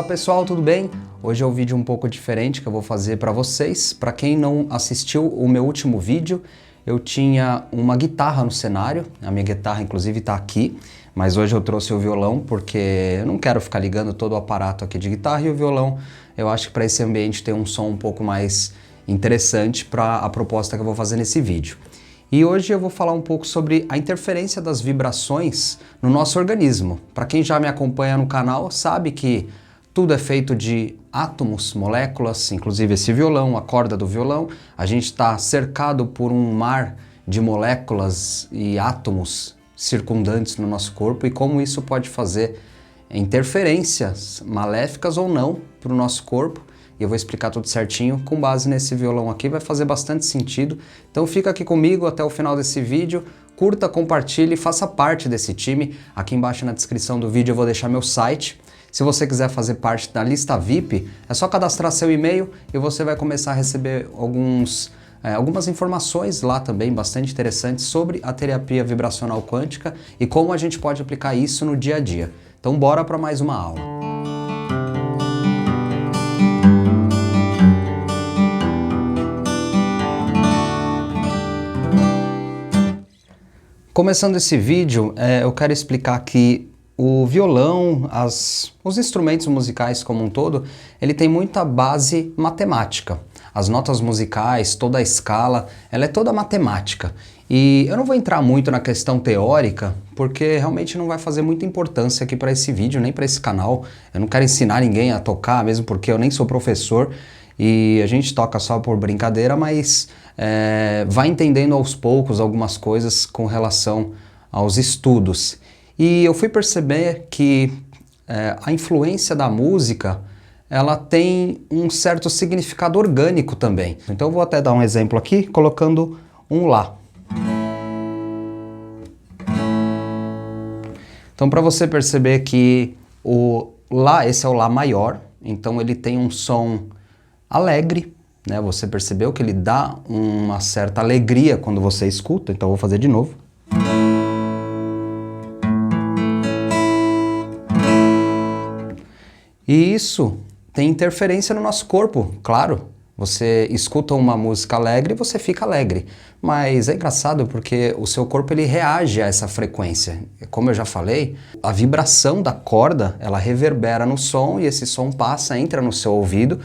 Fala pessoal, tudo bem? Hoje é um vídeo um pouco diferente que eu vou fazer para vocês. Para quem não assistiu o meu último vídeo, eu tinha uma guitarra no cenário, a minha guitarra inclusive está aqui, mas hoje eu trouxe o violão porque eu não quero ficar ligando todo o aparato aqui de guitarra, e o violão eu acho que para esse ambiente tem um som um pouco mais interessante para a proposta que eu vou fazer nesse vídeo. E hoje eu vou falar um pouco sobre a interferência das vibrações no nosso organismo. Para quem já me acompanha no canal sabe que tudo é feito de átomos, moléculas, inclusive esse violão, a corda do violão. A gente está cercado por um mar de moléculas e átomos circundantes no nosso corpo, e como isso pode fazer interferências maléficas ou não para o nosso corpo. E eu vou explicar tudo certinho com base nesse violão aqui, vai fazer bastante sentido. Então fica aqui comigo até o final desse vídeo, curta, compartilhe, faça parte desse time. Aqui embaixo na descrição do vídeo eu vou deixar meu site. Se você quiser fazer parte da lista VIP, é só cadastrar seu e-mail e você vai começar a receber algumas informações lá também bastante interessantes sobre a terapia vibracional quântica e como a gente pode aplicar isso no dia a dia. Então bora para mais uma aula. Começando esse vídeo, eu quero explicar que o violão, os instrumentos musicais como um todo, ele tem muita base matemática. As notas musicais, toda a escala, ela é toda matemática. E eu não vou entrar muito na questão teórica, porque realmente não vai fazer muita importância aqui para esse vídeo, nem para esse canal. Eu não quero ensinar ninguém a tocar, mesmo porque eu nem sou professor. E a gente toca só por brincadeira, mas vai entendendo aos poucos algumas coisas com relação aos estudos. E eu fui perceber que a influência da música, ela tem um certo significado orgânico também. Então eu vou até dar um exemplo aqui, colocando um Lá. Então para você perceber que o Lá, esse é o Lá maior, então ele tem um som alegre, né? Você percebeu que ele dá uma certa alegria quando você escuta, então eu vou fazer de novo. E isso tem interferência no nosso corpo, claro. Você escuta uma música alegre e você fica alegre. Mas é engraçado porque o seu corpo ele reage a essa frequência. Como eu já falei, a vibração da corda, ela reverbera no som e esse som passa, entra no seu ouvido.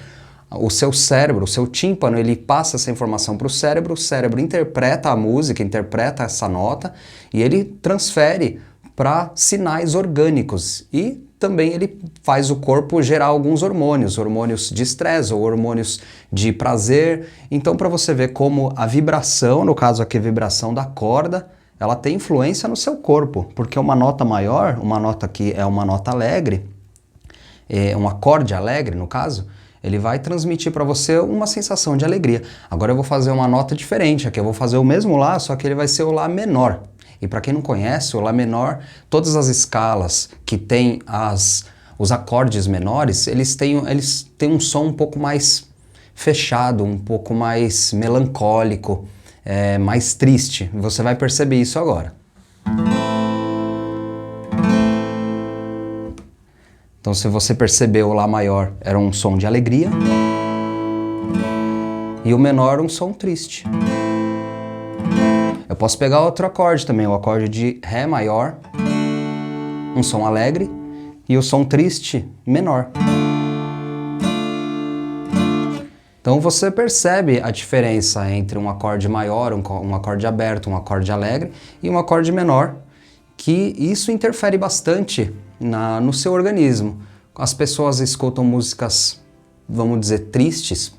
O seu cérebro, o seu tímpano, ele passa essa informação para o cérebro interpreta a música, interpreta essa nota e ele transfere para sinais orgânicos e também ele faz o corpo gerar alguns hormônios, hormônios de estresse ou hormônios de prazer. Então para você ver como a vibração, no caso aqui a vibração da corda, ela tem influência no seu corpo, porque uma nota maior, uma nota que é uma nota alegre, um acorde alegre no caso, ele vai transmitir para você uma sensação de alegria. Agora eu vou fazer uma nota diferente, aqui eu vou fazer o mesmo Lá, só que ele vai ser o Lá menor. E para quem não conhece, o Lá menor, todas as escalas que tem os acordes menores, eles têm um som um pouco mais fechado, um pouco mais melancólico, mais triste. Você vai perceber isso agora. Então se você percebeu, o Lá maior era um som de alegria e o menor um som triste. Eu posso pegar outro acorde também, o acorde de Ré maior, um som alegre e o som triste menor. Então você percebe a diferença entre um acorde maior, um acorde aberto, um acorde alegre e um acorde menor, que isso interfere bastante no seu organismo. As pessoas escutam músicas, vamos dizer, tristes,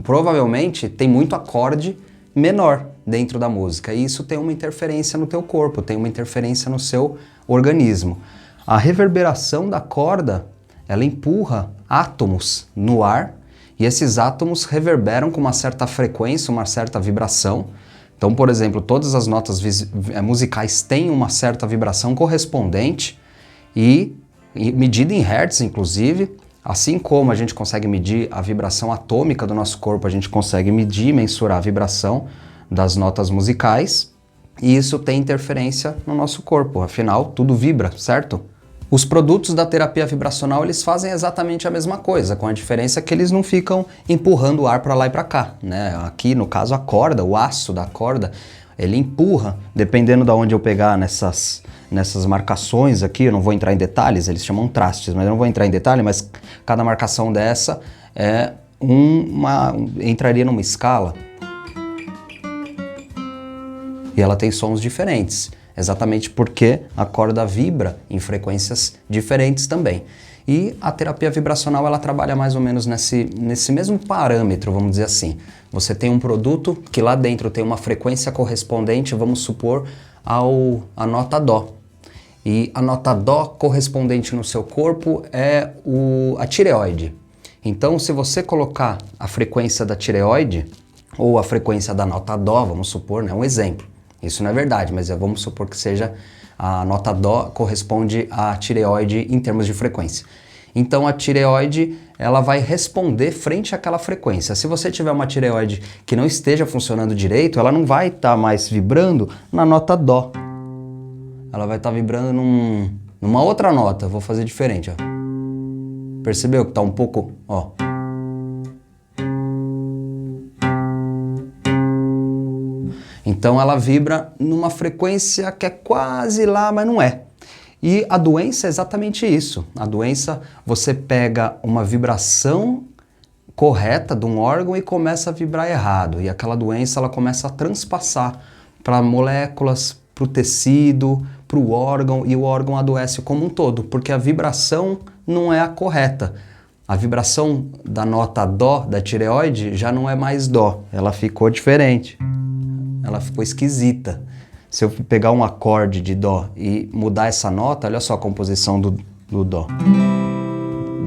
provavelmente tem muito acorde menor dentro da música, e isso tem uma interferência no teu corpo, tem uma interferência no seu organismo. A reverberação da corda, ela empurra átomos no ar, e esses átomos reverberam com uma certa frequência, uma certa vibração. Então, por exemplo, todas as notas musicais têm uma certa vibração correspondente e medida em hertz, inclusive. Assim como a gente consegue medir a vibração atômica do nosso corpo, a gente consegue medir e mensurar a vibração das notas musicais, e isso tem interferência no nosso corpo, afinal tudo vibra, certo? Os produtos da terapia vibracional, eles fazem exatamente a mesma coisa, com a diferença que eles não ficam empurrando o ar para lá e para cá, né? Aqui, no caso, a corda, o aço da corda, ele empurra, dependendo de onde eu pegar nessas marcações aqui, eu não vou entrar em detalhes, eles chamam trastes, mas eu não vou entrar em detalhe, mas cada marcação dessa entraria numa escala e ela tem sons diferentes. Exatamente porque a corda vibra em frequências diferentes também. E a terapia vibracional, ela trabalha mais ou menos nesse mesmo parâmetro, vamos dizer assim. Você tem um produto que lá dentro tem uma frequência correspondente, vamos supor, à nota Dó. E a nota Dó correspondente no seu corpo é a tireoide. Então, se você colocar a frequência da tireoide ou a frequência da nota Dó, vamos supor, né, um exemplo. Isso não é verdade, mas vamos supor que seja a nota Dó corresponde à tireoide em termos de frequência. Então a tireoide, ela vai responder frente àquela frequência. Se você tiver uma tireoide que não esteja funcionando direito, ela não vai estar mais vibrando na nota Dó. Ela vai estar vibrando numa outra nota. Vou fazer diferente, ó. Percebeu que está um pouco, ó. Então ela vibra numa frequência que é quase lá, mas não é. E a doença é exatamente isso. A doença, você pega uma vibração correta de um órgão e começa a vibrar errado. E aquela doença, ela começa a transpassar para moléculas, para o tecido, para o órgão, e o órgão adoece como um todo, porque a vibração não é a correta. A vibração da nota Dó, da tireoide, já não é mais Dó, ela ficou diferente. Ela ficou esquisita. Se eu pegar um acorde de Dó e mudar essa nota, olha só a composição do Dó.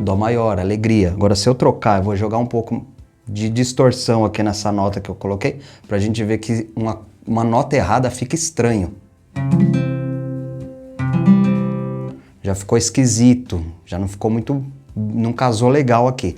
Dó maior, alegria. Agora, se eu trocar, eu vou jogar um pouco de distorção aqui nessa nota que eu coloquei, pra gente ver que uma nota errada fica estranho. Já ficou esquisito, já não ficou muito, não casou legal aqui.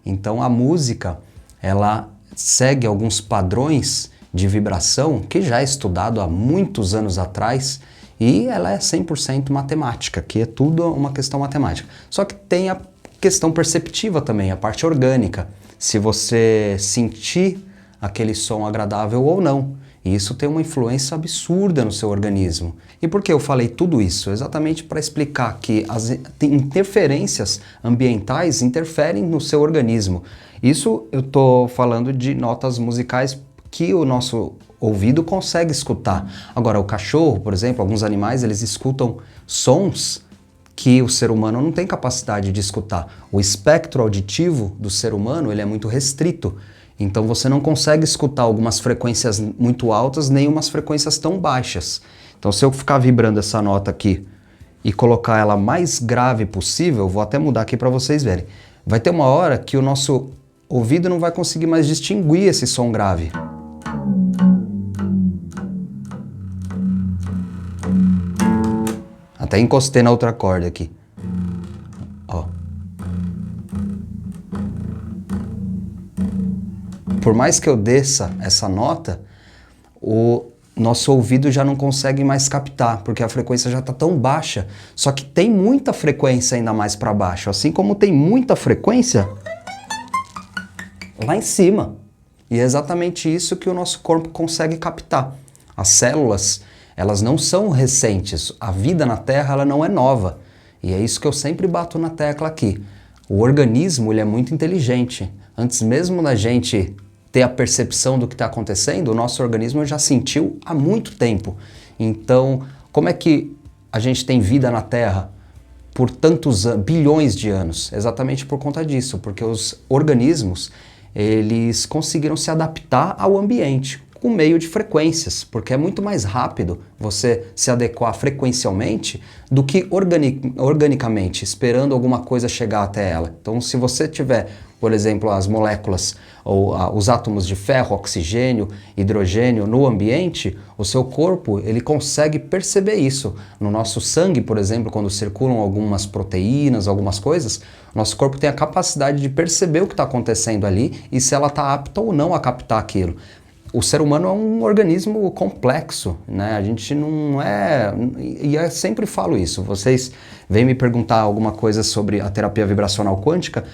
Então a música, ela segue alguns padrões de vibração que já é estudado há muitos anos atrás e ela é 100% matemática, que é tudo uma questão matemática. Só que tem a questão perceptiva também, a parte orgânica, se você sentir aquele som agradável ou não. E isso tem uma influência absurda no seu organismo. E por que eu falei tudo isso? Exatamente para explicar que as interferências ambientais interferem no seu organismo. Isso eu estou falando de notas musicais que o nosso ouvido consegue escutar. Agora, o cachorro, por exemplo, alguns animais, eles escutam sons que o ser humano não tem capacidade de escutar. O espectro auditivo do ser humano, ele é muito restrito. Então você não consegue escutar algumas frequências muito altas, nem umas frequências tão baixas. Então se eu ficar vibrando essa nota aqui e colocar ela mais grave possível, vou até mudar aqui para vocês verem. Vai ter uma hora que o nosso ouvido não vai conseguir mais distinguir esse som grave. Até encostei na outra corda aqui. Ó. Por mais que eu desça essa nota, o nosso ouvido já não consegue mais captar, porque a frequência já está tão baixa. Só que tem muita frequência ainda mais para baixo, assim como tem muita frequência lá em cima. E é exatamente isso que o nosso corpo consegue captar. As células, elas não são recentes. A vida na Terra, ela não é nova. E é isso que eu sempre bato na tecla aqui. O organismo, ele é muito inteligente. Antes mesmo da gente ter a percepção do que está acontecendo, o nosso organismo já sentiu há muito tempo. Então, como é que a gente tem vida na Terra por tantos bilhões de anos? Exatamente por conta disso, porque os organismos, eles conseguiram se adaptar ao ambiente com meio de frequências, porque é muito mais rápido você se adequar frequencialmente do que organicamente, esperando alguma coisa chegar até ela. Então, se você tiver, por exemplo, as moléculas ou os átomos de ferro, oxigênio, hidrogênio no ambiente, o seu corpo, ele consegue perceber isso. No nosso sangue, por exemplo, quando circulam algumas proteínas, algumas coisas, nosso corpo tem a capacidade de perceber o que está acontecendo ali e se ela está apta ou não a captar aquilo. o ser humano é um organismo complexo, né? A gente não é... E eu sempre falo isso. Vocês vêm me perguntar alguma coisa sobre a terapia vibracional quântica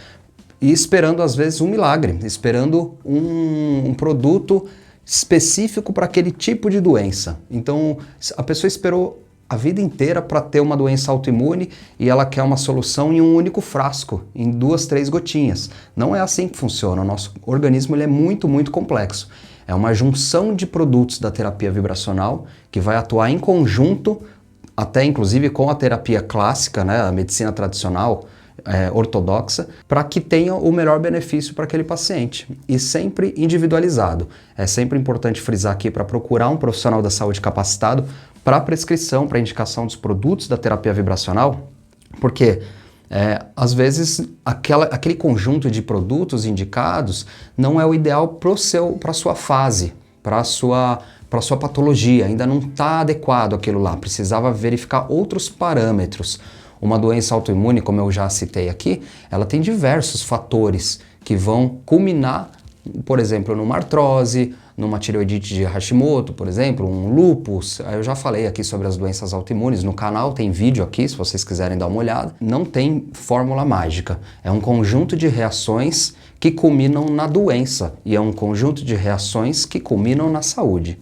e esperando, às vezes, um milagre, esperando um produto específico para aquele tipo de doença. Então, a pessoa esperou a vida inteira para ter uma doença autoimune e ela quer uma solução em um único frasco, em 2, 3 gotinhas. Não é assim que funciona. O nosso organismo ele é muito, muito complexo. É uma junção de produtos da terapia vibracional que vai atuar em conjunto, até inclusive com a terapia clássica, né, a medicina tradicional, ortodoxa, para que tenha o melhor benefício para aquele paciente. E sempre individualizado. É sempre importante frisar aqui para procurar um profissional da saúde capacitado para prescrição, para indicação dos produtos da terapia vibracional, porque às vezes aquele conjunto de produtos indicados não é o ideal para a sua fase, para a sua patologia, ainda não está adequado aquilo lá, precisava verificar outros parâmetros. Uma doença autoimune, como eu já citei aqui, ela tem diversos fatores que vão culminar, por exemplo, numa artrose, numa tireoidite de Hashimoto, por exemplo, um lúpus. Eu já falei aqui sobre as doenças autoimunes, no canal tem vídeo aqui, se vocês quiserem dar uma olhada. Não tem fórmula mágica, é um conjunto de reações que culminam na doença e é um conjunto de reações que culminam na saúde.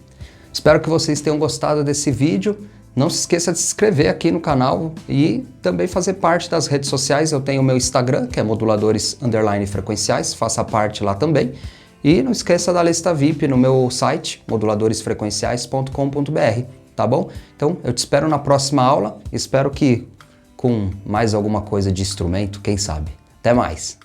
Espero que vocês tenham gostado desse vídeo. Não se esqueça de se inscrever aqui no canal e também fazer parte das redes sociais. Eu tenho o meu Instagram, que é moduladores_frequenciais, faça parte lá também. E não esqueça da lista VIP no meu site, moduladoresfrequenciais.com.br, tá bom? Então, eu te espero na próxima aula, espero que com mais alguma coisa de instrumento, quem sabe. Até mais!